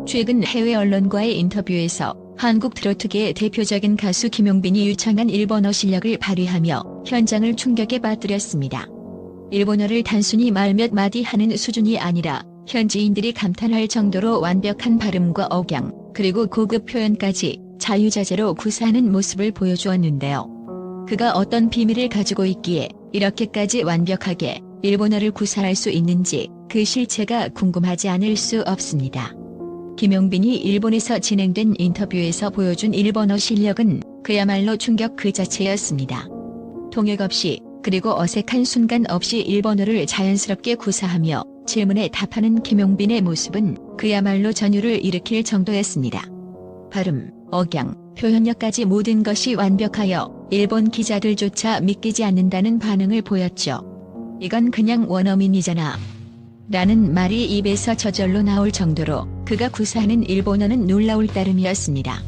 최근 해외 언론과의 인터뷰에서 한국 트로트계의 대표적인 가수 김용빈이 유창한 일본어 실력을 발휘하며 현장을 충격에 빠뜨렸습니다. 일본어를 단순히 말 몇 마디 하는 수준이 아니라 현지인들이 감탄할 정도로 완벽한 발음과 억양, 그리고 고급 표현까지 자유자재로 구사하는 모습을 보여주었는데요. 그가 어떤 비밀을 가지고 있기에 이렇게까지 완벽하게 일본어를 구사할 수 있는지 그 실체가 궁금하지 않을 수 없습니다. 김용빈이 일본에서 진행된 인터뷰에서 보여준 일본어 실력은 그야말로 충격 그 자체였습니다. 통역 없이 그리고 어색한 순간 없이 일본어를 자연스럽게 구사하며 질문에 답하는 김용빈의 모습은 그야말로 전율을 일으킬 정도였습니다. 발음, 억양, 표현력까지 모든 것이 완벽하여 일본 기자들조차 믿기지 않는다는 반응을 보였죠. 이건 그냥 원어민이잖아 라는 말이 입에서 저절로 나올 정도로 그가 구사하는 일본어는 놀라울 따름이었습니다.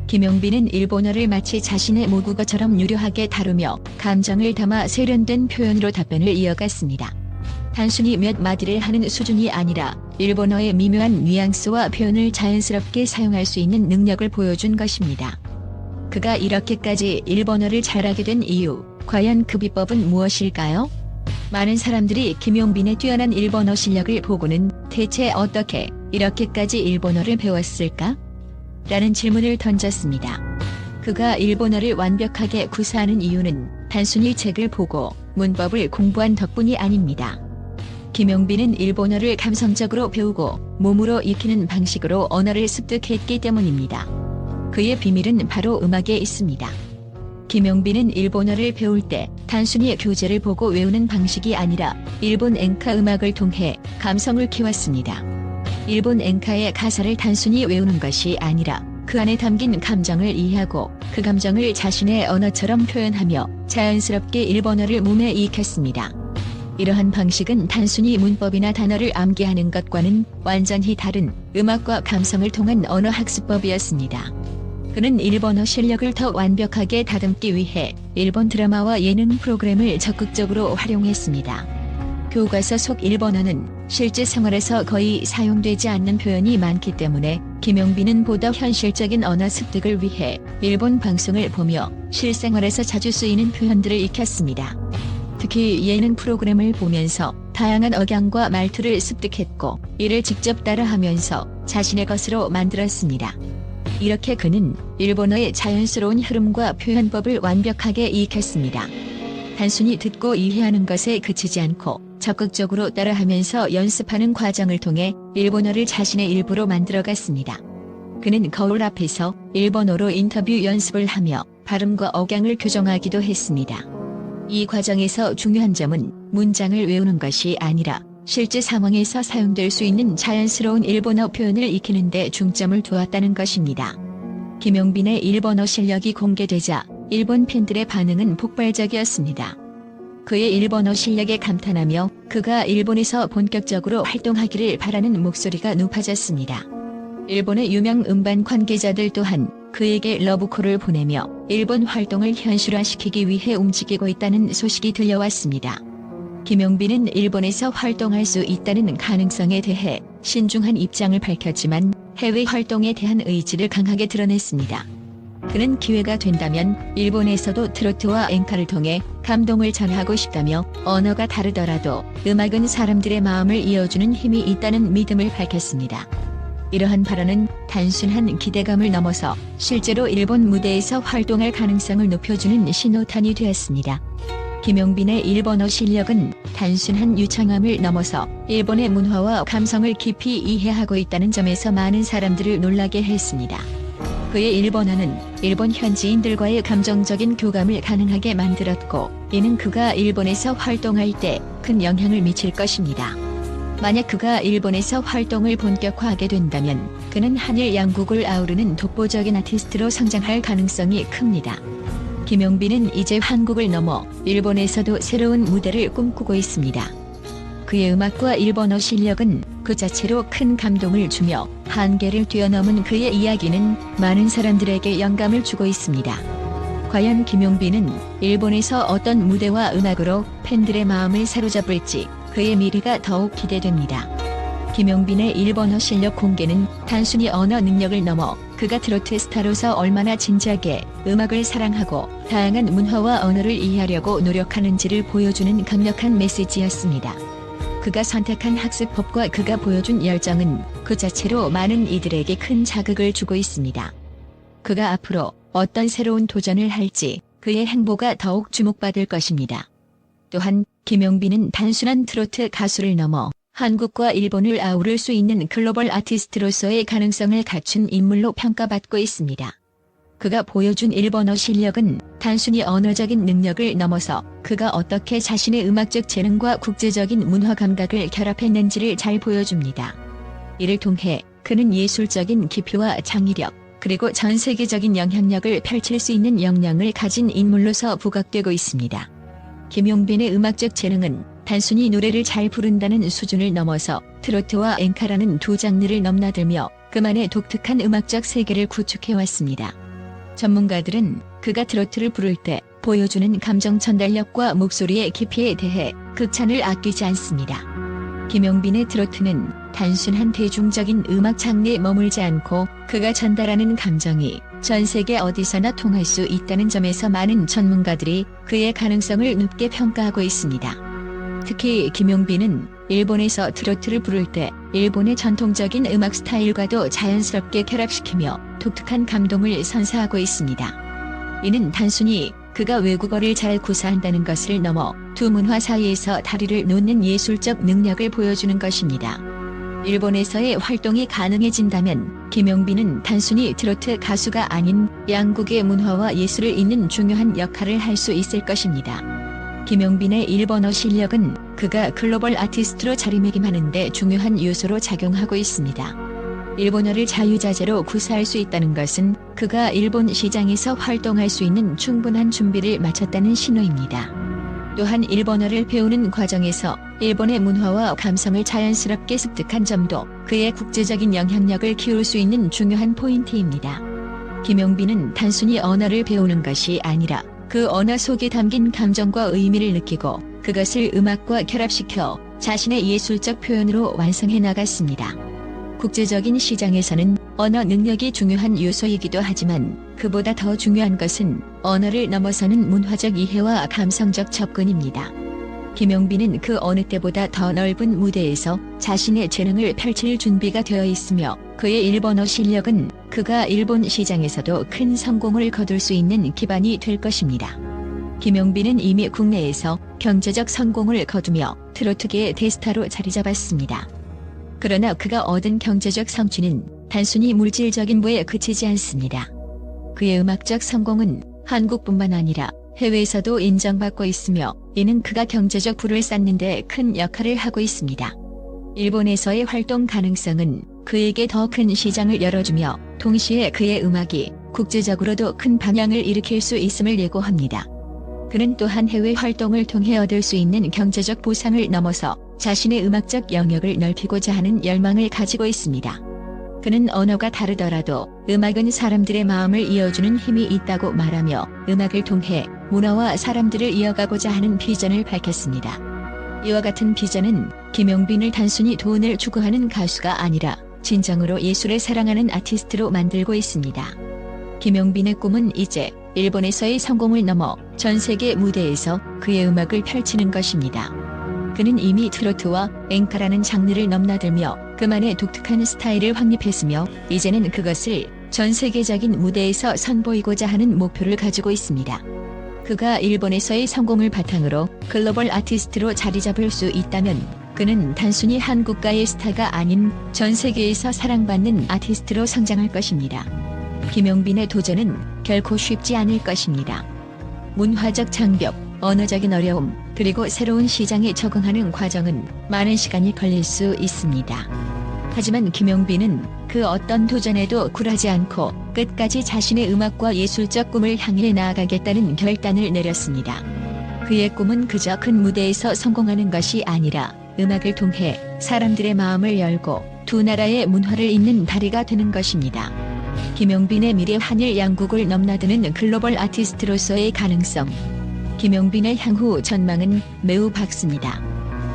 김용빈은 일본어를 마치 자신의 모국어처럼 유려하게 다루며 감정을 담아 세련된 표현으로 답변을 이어갔습니다. 단순히 몇 마디를 하는 수준이 아니라 일본어의 미묘한 뉘앙스와 표현을 자연스럽게 사용할 수 있는 능력을 보여준 것입니다. 그가 이렇게까지 일본어를 잘하게 된 이유, 과연 그 비법은 무엇일까요? 많은 사람들이 김용빈의 뛰어난 일본어 실력을 보고는 대체 어떻게 이렇게까지 일본어를 배웠을까? 라는 질문을 던졌습니다. 그가 일본어를 완벽하게 구사하는 이유는 단순히 책을 보고 문법을 공부한 덕분이 아닙니다. 김용빈은 일본어를 감성적으로 배우고 몸으로 익히는 방식으로 언어를 습득했기 때문입니다. 그의 비밀은 바로 음악에 있습니다. 김용빈은 일본어를 배울 때 단순히 교재를 보고 외우는 방식이 아니라 일본 엔카 음악을 통해 감성을 키웠습니다. 일본 엔카의 가사를 단순히 외우는 것이 아니라 그 안에 담긴 감정을 이해하고 그 감정을 자신의 언어처럼 표현하며 자연스럽게 일본어를 몸에 익혔습니다. 이러한 방식은 단순히 문법이나 단어를 암기하는 것과는 완전히 다른 음악과 감성을 통한 언어 학습법이었습니다. 그는 일본어 실력을 더 완벽하게 다듬기 위해 일본 드라마와 예능 프로그램을 적극적으로 활용했습니다. 교과서 속 일본어는 실제 생활에서 거의 사용되지 않는 표현이 많기 때문에 김용빈은 보다 현실적인 언어 습득을 위해 일본 방송을 보며 실생활에서 자주 쓰이는 표현들을 익혔습니다. 특히 예능 프로그램을 보면서 다양한 억양과 말투를 습득했고 이를 직접 따라하면서 자신의 것으로 만들었습니다. 이렇게 그는 일본어의 자연스러운 흐름과 표현법을 완벽하게 익혔습니다. 단순히 듣고 이해하는 것에 그치지 않고 적극적으로 따라하면서 연습하는 과정을 통해 일본어를 자신의 일부로 만들어갔습니다. 그는 거울 앞에서 일본어로 인터뷰 연습을 하며 발음과 억양을 교정하기도 했습니다. 이 과정에서 중요한 점은 문장을 외우는 것이 아니라 실제 상황에서 사용될 수 있는 자연스러운 일본어 표현을 익히는 데 중점을 두었다는 것입니다. 김용빈의 일본어 실력이 공개되자 일본 팬들의 반응은 폭발적이었습니다. 그의 일본어 실력에 감탄하며 그가 일본에서 본격적으로 활동하기를 바라는 목소리가 높아졌습니다. 일본의 유명 음반 관계자들 또한 그에게 러브콜을 보내며 일본 활동을 현실화시키기 위해 움직이고 있다는 소식이 들려왔습니다. 김용빈은 일본에서 활동할 수 있다는 가능성에 대해 신중한 입장을 밝혔지만 해외 활동에 대한 의지를 강하게 드러냈습니다. 그는 기회가 된다면 일본에서도 트로트와 엔카를 통해 감동을 전하고 싶다며 언어가 다르더라도 음악은 사람들의 마음을 이어주는 힘이 있다는 믿음을 밝혔습니다. 이러한 발언은 단순한 기대감을 넘어서 실제로 일본 무대에서 활동할 가능성을 높여주는 신호탄이 되었습니다. 김용빈의 일본어 실력은 단순한 유창함을 넘어서 일본의 문화와 감성을 깊이 이해하고 있다는 점에서 많은 사람들을 놀라게 했습니다. 그의 일본어는 일본 현지인들과의 감정적인 교감을 가능하게 만들었고 이는 그가 일본에서 활동할 때 큰 영향을 미칠 것입니다. 만약 그가 일본에서 활동을 본격화하게 된다면 그는 한일 양국을 아우르는 독보적인 아티스트로 성장할 가능성이 큽니다. 김용빈은 이제 한국을 넘어 일본에서도 새로운 무대를 꿈꾸고 있습니다. 그의 음악과 일본어 실력은 그 자체로 큰 감동을 주며 한계를 뛰어넘은 그의 이야기는 많은 사람들에게 영감을 주고 있습니다. 과연 김용빈은 일본에서 어떤 무대와 음악으로 팬들의 마음을 사로잡을지 그의 미래가 더욱 기대됩니다. 김용빈의 일본어 실력 공개는 단순히 언어 능력을 넘어 그가 트로트 스타로서 얼마나 진지하게 음악을 사랑하고 다양한 문화와 언어를 이해하려고 노력하는지를 보여주는 강력한 메시지였습니다. 그가 선택한 학습법과 그가 보여준 열정은 그 자체로 많은 이들에게 큰 자극을 주고 있습니다. 그가 앞으로 어떤 새로운 도전을 할지 그의 행보가 더욱 주목받을 것입니다. 또한 김용빈은 단순한 트로트 가수를 넘어 한국과 일본을 아우를 수 있는 글로벌 아티스트로서의 가능성을 갖춘 인물로 평가받고 있습니다. 그가 보여준 일본어 실력은 단순히 언어적인 능력을 넘어서 그가 어떻게 자신의 음악적 재능과 국제적인 문화 감각을 결합했는지를 잘 보여줍니다. 이를 통해 그는 예술적인 깊이와 창의력, 그리고 전 세계적인 영향력을 펼칠 수 있는 역량을 가진 인물로서 부각되고 있습니다. 김용빈의 음악적 재능은 단순히 노래를 잘 부른다는 수준을 넘어서 트로트와 엔카라는 두 장르를 넘나들며 그만의 독특한 음악적 세계를 구축해왔습니다. 전문가들은 그가 트로트를 부를 때 보여주는 감정 전달력과 목소리의 깊이에 대해 극찬을 아끼지 않습니다. 김용빈의 트로트는 단순한 대중적인 음악 장르에 머물지 않고 그가 전달하는 감정이 전 세계 어디서나 통할 수 있다는 점에서 많은 전문가들이 그의 가능성을 높게 평가하고 있습니다. 특히 김용빈은 일본에서 트로트를 부를 때 일본의 전통적인 음악 스타일과도 자연스럽게 결합시키며 독특한 감동을 선사하고 있습니다. 이는 단순히 그가 외국어를 잘 구사한다는 것을 넘어 두 문화 사이에서 다리를 놓는 예술적 능력을 보여주는 것입니다. 일본에서의 활동이 가능해진다면 김용빈은 단순히 트로트 가수가 아닌 양국의 문화와 예술을 잇는 중요한 역할을 할 수 있을 것입니다. 김용빈의 일본어 실력은 그가 글로벌 아티스트로 자리매김하는 데 중요한 요소로 작용하고 있습니다. 일본어를 자유자재로 구사할 수 있다는 것은 그가 일본 시장에서 활동할 수 있는 충분한 준비를 마쳤다는 신호입니다. 또한 일본어를 배우는 과정에서 일본의 문화와 감성을 자연스럽게 습득한 점도 그의 국제적인 영향력을 키울 수 있는 중요한 포인트입니다. 김용빈은 단순히 언어를 배우는 것이 아니라 그 언어 속에 담긴 감정과 의미를 느끼고 그것을 음악과 결합시켜 자신의 예술적 표현으로 완성해 나갔습니다. 국제적인 시장에서는 언어 능력이 중요한 요소이기도 하지만 그보다 더 중요한 것은 언어를 넘어서는 문화적 이해와 감성적 접근입니다. 김용빈은 그 어느 때보다 더 넓은 무대에서 자신의 재능을 펼칠 준비가 되어 있으며 그의 일본어 실력은 그가 일본 시장에서도 큰 성공을 거둘 수 있는 기반이 될 것입니다. 김용빈은 이미 국내에서 경제적 성공을 거두며 트로트계의 대스타로 자리 잡았습니다. 그러나 그가 얻은 경제적 성취는 단순히 물질적인 부에 그치지 않습니다. 그의 음악적 성공은 한국뿐만 아니라 해외에서도 인정받고 있으며 이는 그가 경제적 부를 쌓는 데 큰 역할을 하고 있습니다. 일본에서의 활동 가능성은 그에게 더 큰 시장을 열어주며 동시에 그의 음악이 국제적으로도 큰 반향을 일으킬 수 있음을 예고합니다. 그는 또한 해외 활동을 통해 얻을 수 있는 경제적 보상을 넘어서 자신의 음악적 영역을 넓히고자 하는 열망을 가지고 있습니다. 그는 언어가 다르더라도 음악은 사람들의 마음을 이어주는 힘이 있다고 말하며 음악을 통해 문화와 사람들을 이어가고자 하는 비전을 밝혔습니다. 이와 같은 비전은 김용빈을 단순히 돈을 추구하는 가수가 아니라 진정으로 예술을 사랑하는 아티스트로 만들고 있습니다. 김용빈의 꿈은 이제 일본에서의 성공을 넘어 전 세계 무대에서 그의 음악을 펼치는 것입니다. 그는 이미 트로트와 엔카라는 장르를 넘나들며 그만의 독특한 스타일을 확립했으며 이제는 그것을 전 세계적인 무대에서 선보이고자 하는 목표를 가지고 있습니다. 그가 일본에서의 성공을 바탕으로 글로벌 아티스트로 자리 잡을 수 있다면 그는 단순히 한국가의 스타가 아닌 전 세계에서 사랑받는 아티스트로 성장할 것입니다. 김용빈의 도전은 결코 쉽지 않을 것입니다. 문화적 장벽, 언어적인 어려움, 그리고 새로운 시장에 적응하는 과정은 많은 시간이 걸릴 수 있습니다. 하지만 김용빈은 그 어떤 도전에도 굴하지 않고 끝까지 자신의 음악과 예술적 꿈을 향해 나아가겠다는 결단을 내렸습니다. 그의 꿈은 그저 큰 무대에서 성공하는 것이 아니라 음악을 통해 사람들의 마음을 열고 두 나라의 문화를 잇는 다리가 되는 것입니다. 김용빈의 미래 한일 양국을 넘나드는 글로벌 아티스트로서의 가능성. 김용빈의 향후 전망은 매우 밝습니다.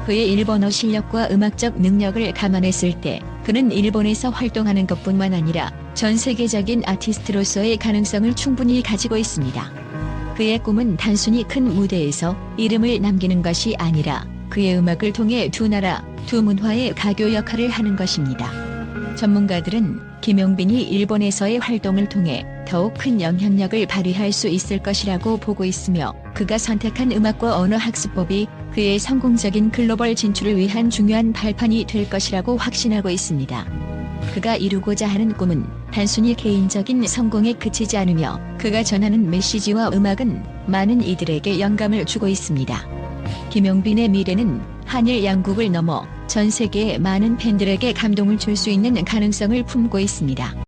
그의 일본어 실력과 음악적 능력을 감안했을 때 그는 일본에서 활동하는 것뿐만 아니라 전 세계적인 아티스트로서의 가능성을 충분히 가지고 있습니다. 그의 꿈은 단순히 큰 무대에서 이름을 남기는 것이 아니라 그의 음악을 통해 두 나라, 두 문화의 가교 역할을 하는 것입니다. 전문가들은 김용빈이 일본에서의 활동을 통해 더욱 큰 영향력을 발휘할 수 있을 것이라고 보고 있으며, 그가 선택한 음악과 언어 학습법이 그의 성공적인 글로벌 진출을 위한 중요한 발판이 될 것이라고 확신하고 있습니다. 그가 이루고자 하는 꿈은 단순히 개인적인 성공에 그치지 않으며 그가 전하는 메시지와 음악은 많은 이들에게 영감을 주고 있습니다. 김용빈의 미래는 한일 양국을 넘어 전 세계의 많은 팬들에게 감동을 줄 수 있는 가능성을 품고 있습니다.